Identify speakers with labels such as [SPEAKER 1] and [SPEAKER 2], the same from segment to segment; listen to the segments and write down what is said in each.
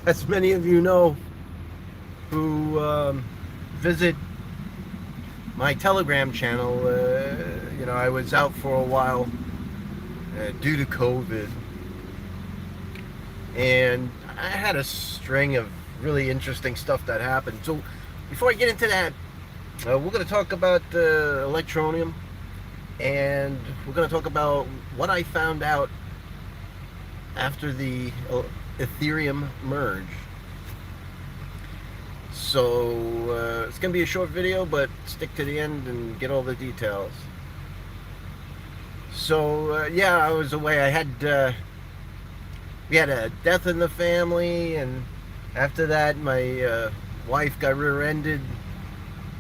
[SPEAKER 1] As many of you know who visit my Telegram channel, I was out for a while due to COVID, and I had a string of really interesting stuff that happened. So, before I get into that, we're going to talk about Electronuem, and we're going to talk about what I found out after the Ethereum merge. So it's going to be a short video, but stick to the end and get all the details. So yeah, I was away. We had a death in the family, and after that, my wife got rear-ended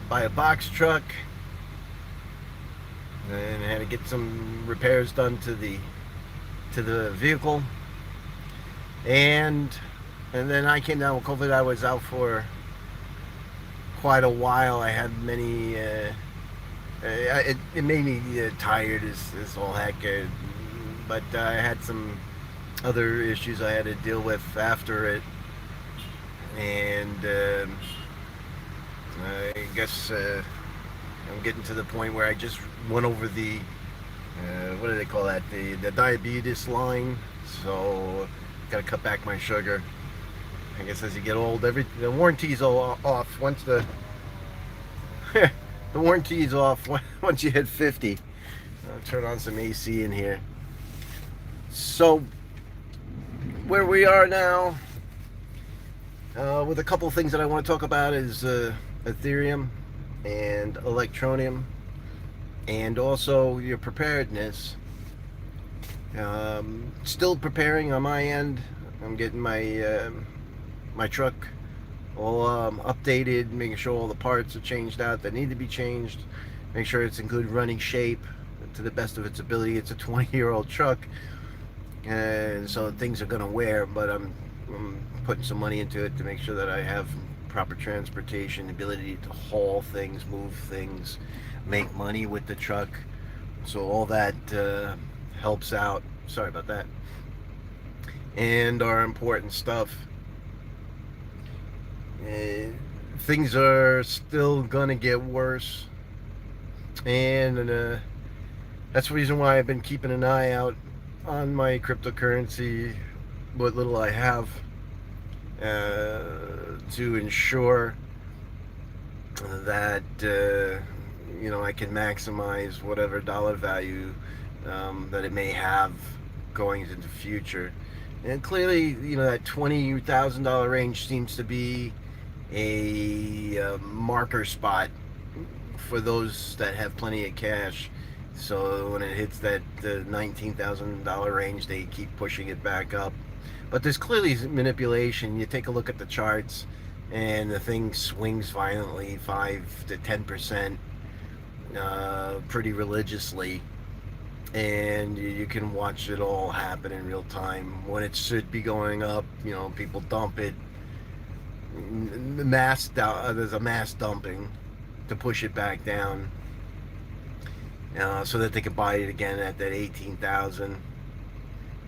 [SPEAKER 1] by a box truck, and I had to get some repairs done to the vehicle, and then I came down with COVID. I was out for quite a while. I had many. It made me tired as all heck. But I had some other issues I had to deal with after it, and I guess I'm getting to the point where I just went over the what do they call that? The diabetes line. So got to cut back my sugar. I guess as you get old, the warranty's all off once the the warranty's off once you hit 50. I'll turn on some AC in here. So where we are now, with a couple of things that I want to talk about is Ethereum and Electronuem, and also your preparedness. Still preparing on my end. I'm getting my truck all updated, making sure all the parts are changed out that need to be changed, make sure it's in good running shape to the best of its ability. It's a 20-year-old truck, and so things are going to wear, but I'm putting some money into it to make sure that I have proper transportation, ability to haul things, move things, make money with the truck. So all that helps out. Sorry about that. And our important stuff. Things are still gonna get worse, and that's the reason why I've been keeping an eye out on my cryptocurrency, what little I have, to ensure that I can maximize whatever dollar value that it may have going into the future. And clearly, that $20,000 range seems to be a marker spot for those that have plenty of cash. So when it hits that $19,000 range, they keep pushing it back up. But there's clearly manipulation. You take a look at the charts, and the thing swings violently, 5 to 10%, pretty religiously. And you can watch it all happen in real time. When it should be going up, people dump it. There's a mass dumping to push it back down, so that they can buy it again at that 18,000.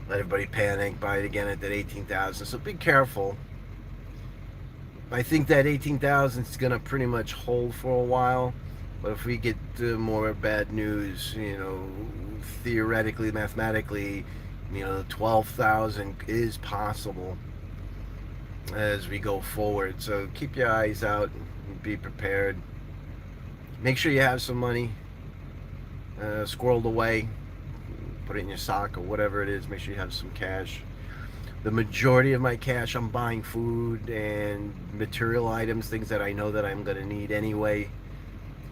[SPEAKER 1] Let everybody panic, buy it again at that 18,000. So be careful. I think that 18,000 is gonna pretty much hold for a while. But if we get more bad news, theoretically, mathematically, 12,000 is possible as we go forward. So keep your eyes out and be prepared. Make sure you have some money squirreled away. Put it in your sock or whatever it is. Make sure you have some cash. The majority of my cash, I'm buying food and material items, things that I know that I'm going to need anyway.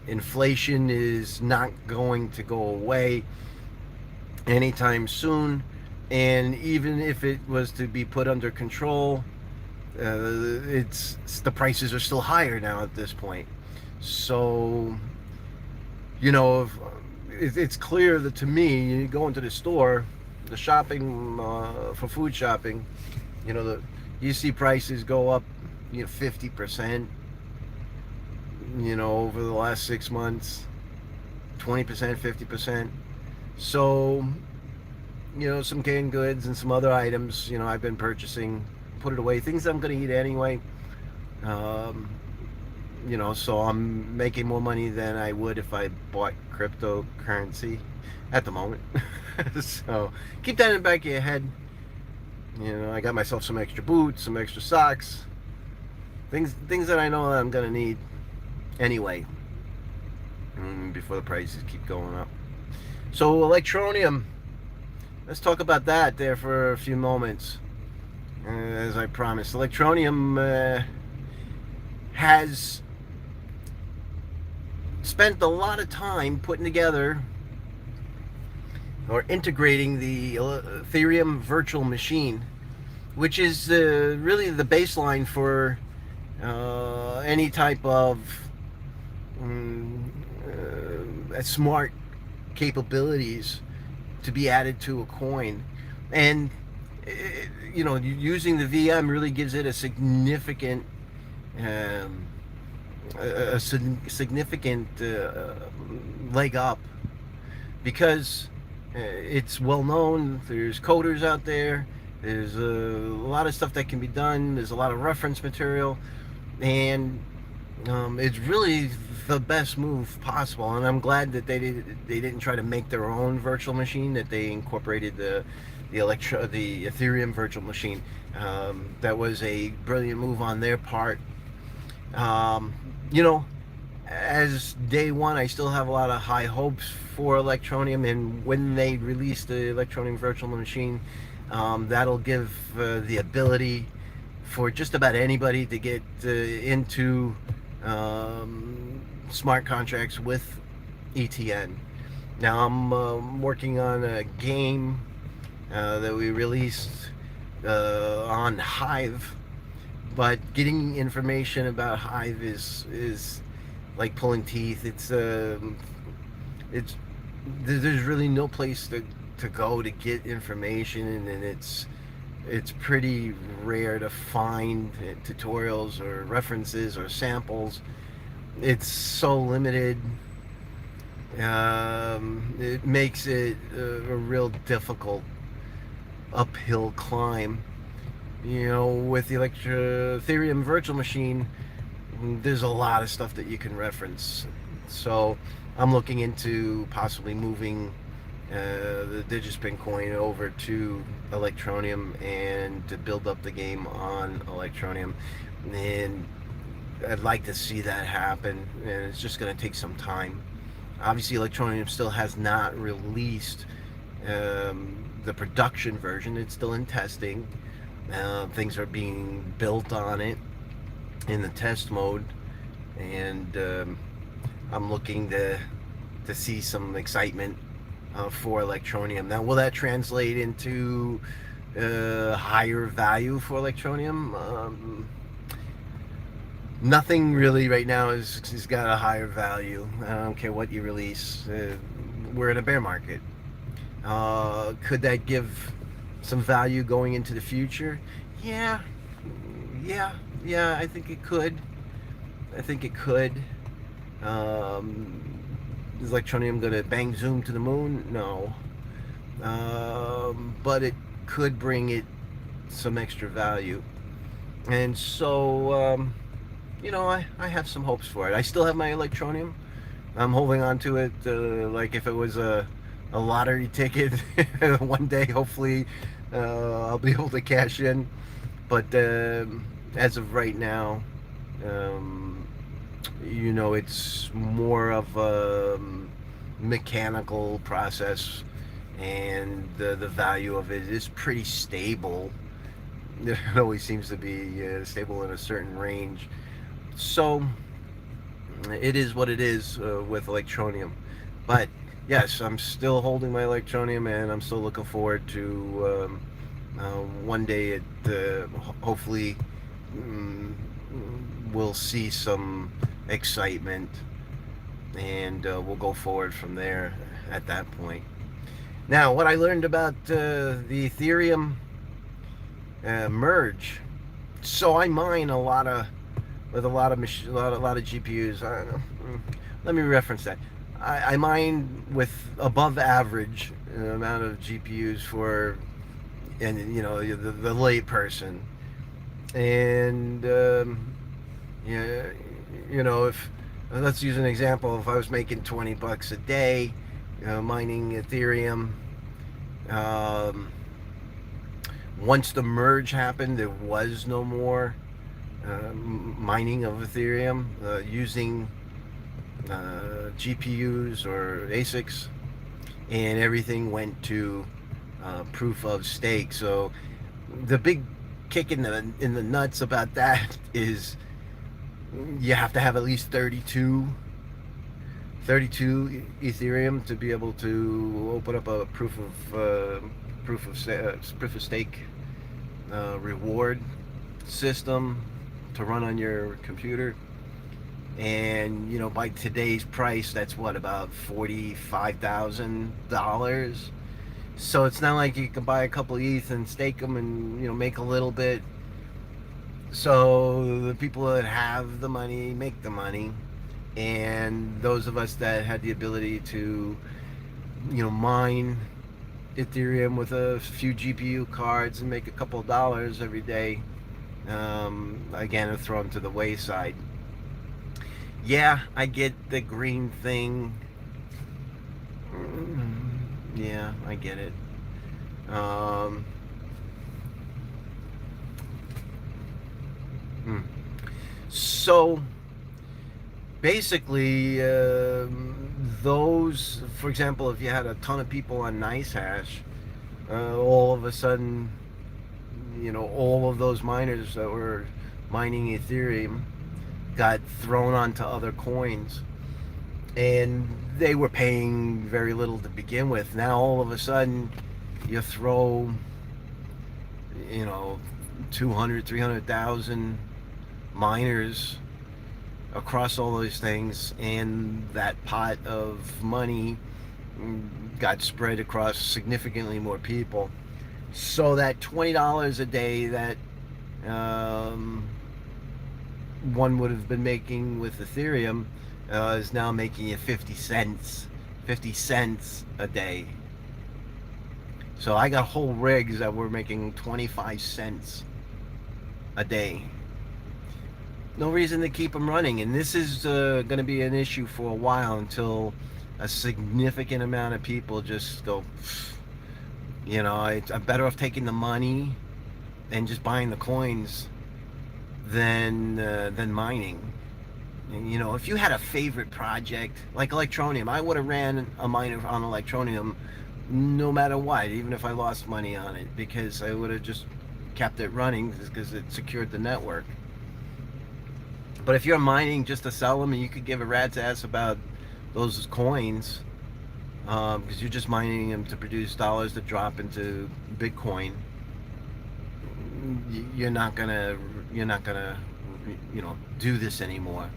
[SPEAKER 1] Inflation is not going to go away anytime soon, and even if it was to be put under control, the prices are still higher now at this point. So it's clear that, to me, you go into the store, the shopping, for food shopping, you see prices go up 50%, over the last 6 months, 20%, 50%. So some canned goods and some other items, I've been purchasing, put it away. Things I'm going to eat anyway. Um, so I'm making more money than I would if I bought cryptocurrency at the moment. So keep that in the back of your head. I got myself some extra boots, some extra socks, things that I know that I'm gonna need anyway, before the prices keep going up. So Electronuem, let's talk about that there for a few moments. As I promised, Electronuem has spent a lot of time putting together or integrating the Ethereum virtual machine, which is really the baseline for any type of smart capabilities to be added to a coin. And using the VM really gives it a significant leg up, because it's well known. There's coders out there. There's a lot of stuff that can be done. There's a lot of reference material, and it's really the best move possible. And I'm glad that they didn't try to make their own virtual machine. That they incorporated the Ethereum virtual machine. That was a brilliant move on their part. As day one, I still have a lot of high hopes for Electronuem, and when they release the Electronuem virtual machine, that'll give the ability for just about anybody to get into smart contracts with ETN. Now I'm working on a game that we released on Hive, but getting information about Hive is like pulling teeth. There's really no place to go to get information, and it's pretty rare to find tutorials or references or samples. It's so limited. It makes it a real difficult uphill climb. With the Ethereum virtual machine, there's a lot of stuff that you can reference. So I'm looking into possibly moving the Digispin coin over to Electronuem and to build up the game on Electronuem. And I'd like to see that happen, and it's just going to take some time. Obviously, Electronuem still has not released the production version. It's still in testing. Things are being built on it in the test mode, and I'm looking to see some excitement for Electronuem. Now, will that translate into higher value for Electronuem? Nothing really right now has got a higher value. I don't care what you release. We're in a bear market. Could that give some value going into the future? Yeah, I think it could. Is Electronuem going to bang zoom to the moon? No. But it could bring it some extra value. And so, I have some hopes for it. I still have my Electronuem. I'm holding on to it like if it was a lottery ticket. One day, hopefully, I'll be able to cash in. But as of right now, it's more of a mechanical process, and the value of it is pretty stable. It always seems to be stable in a certain range. So it is what it is with Electronuem. But yes, I'm still holding my Electronuem, and I'm still looking forward to one day it hopefully we'll see some excitement, and we'll go forward from there at that point. Now, what I learned about the Ethereum merge. So I mine a lot of GPUs. I don't know. Let me reference that. I mine with above average amount of GPUs for, and the lay person. And yeah, if let's use an example. If I was making $20 a day mining Ethereum, um, once the merge happened, there was no more mining of Ethereum using GPUs or ASICs, and everything went to proof of stake. So the big kick in the nuts about that is you have to have at least 32 Ethereum to be able to open up a proof of stake reward system to run on your computer. And by today's price, that's what, about $45,000. So it's not like you can buy a couple of ETH and stake them and make a little bit. So the people that have the money make the money, and those of us that had the ability to mine Ethereum with a few GPU cards and make a couple of dollars every day, again, are thrown to the wayside. Yeah, I get the green thing. Yeah, I get it. Um, so basically, those, for example, if you had a ton of people on NiceHash, all of a sudden, all of those miners that were mining Ethereum got thrown onto other coins, and they were paying very little to begin with. Now all of a sudden you throw 200, 300,000 miners across all those things, and that pot of money got spread across significantly more people. So that $20 a day that one would have been making with Ethereum is now making you 50 cents a day. So I got whole rigs that were making 25 cents a day. No reason to keep them running, and this is going to be an issue for a while, until a significant amount of people just go, I'm better off taking the money and just buying the coins than mining. If you had a favorite project like Electronuem, I would have ran a miner on Electronuem no matter what, even if I lost money on it, because I would have just kept it running because it secured the network. But if you're mining just to sell them, and you could give a rat's ass about those coins, because you're just mining them to produce dollars to drop into Bitcoin, you're not gonna do this anymore.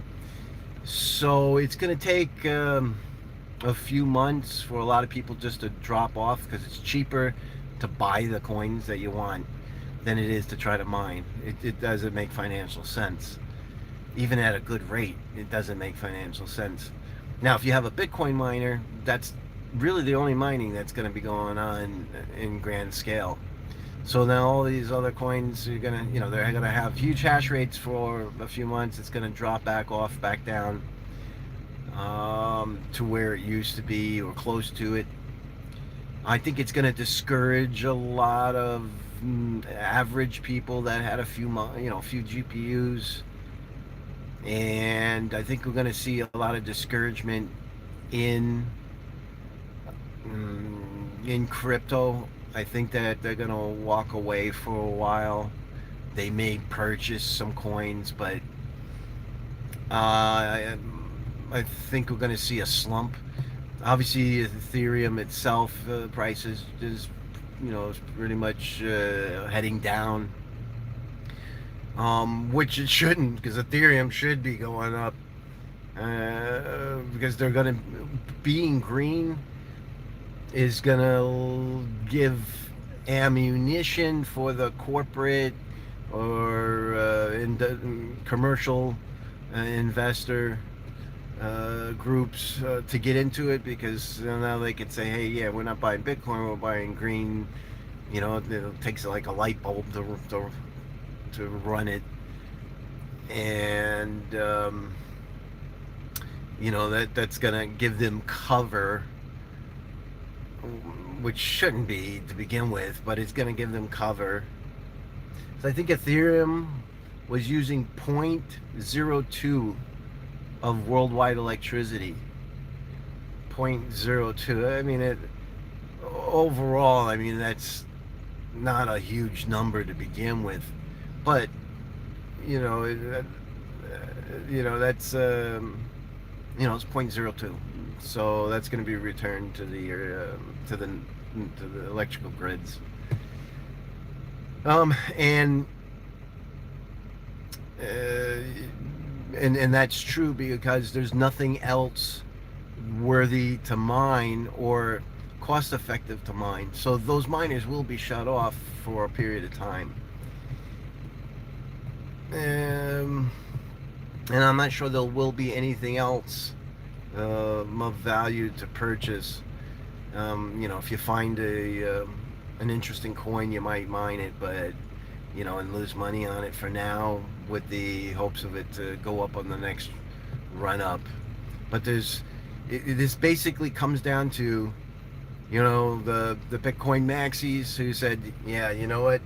[SPEAKER 1] So it's gonna take a few months for a lot of people just to drop off, because it's cheaper to buy the coins that you want than it is to try to mine. It doesn't make financial sense. Even at a good rate, it doesn't make financial sense. Now, if you have a Bitcoin miner, that's really the only mining that's going to be going on in grand scale. So now all these other coins are going to, they're going to have huge hash rates for a few months. It's going to drop back down to where it used to be, or close to it. I think it's going to discourage a lot of average people that had a few GPUs. And I think we're going to see a lot of discouragement in crypto. I think that they're going to walk away for a while. They may purchase some coins, but I think we're going to see a slump. Obviously, Ethereum itself, price is pretty much heading down. Which it shouldn't, because Ethereum should be going up, because they're going to, being green is going to give ammunition for the corporate or commercial investor groups to get into it, because now they could say, hey, yeah, we're not buying Bitcoin, we're buying green. It takes like a light bulb to to run it, and that's gonna give them cover, which shouldn't be to begin with, but it's gonna give them cover. So I think Ethereum was using 0.02 of worldwide electricity. 0.02. I mean, overall, I mean, that's not a huge number to begin with, but that's it's 0.02. So that's going to be returned to the electrical grids. And that's true because there's nothing else worthy to mine or cost effective to mine. So those miners will be shut off for a period of time. And I'm not sure there will be anything else of value to purchase. If you find an interesting coin, you might mine it, but and lose money on it for now, with the hopes of it to go up on the next run up. But this basically comes down to the Bitcoin maxis who said, yeah, you know what,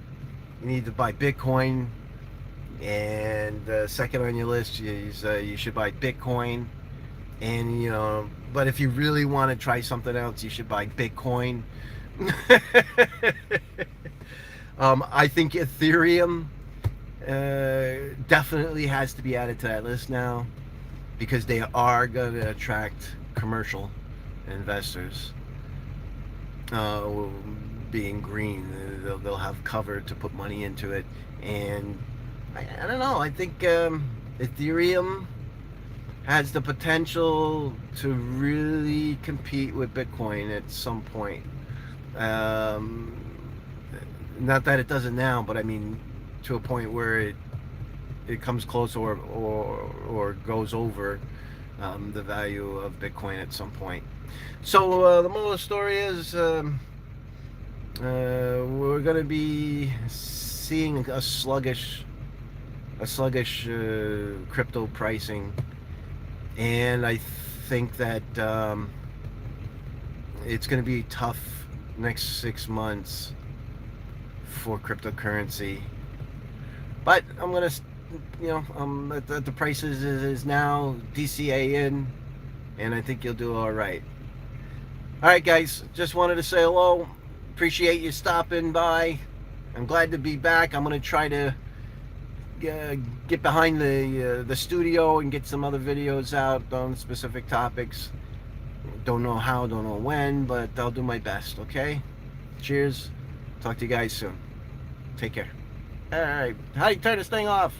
[SPEAKER 1] you need to buy Bitcoin, and second on your list is you should buy Bitcoin, and but if you really want to try something else, you should buy Bitcoin. I think Ethereum definitely has to be added to that list now, because they are going to attract commercial investors. Being green, they'll have cover to put money into it, and I don't know. I think Ethereum has the potential to really compete with Bitcoin at some point. Not that it doesn't now, but I mean to a point where it comes close or goes over the value of Bitcoin at some point. So the moral of the story is we're going to be seeing a sluggish crypto pricing, and I think that it's going to be tough next 6 months for cryptocurrency. But I'm going to at the prices is now, DCA in, and I think you'll do all right. All right, guys, just wanted to say hello. Appreciate you stopping by. I'm glad to be back. I'm going to try to get behind the studio and get some other videos out on specific topics. Don't know how, don't know when, but I'll do my best, okay? Cheers. Talk to you guys soon. Take care. All right. How do you turn this thing off?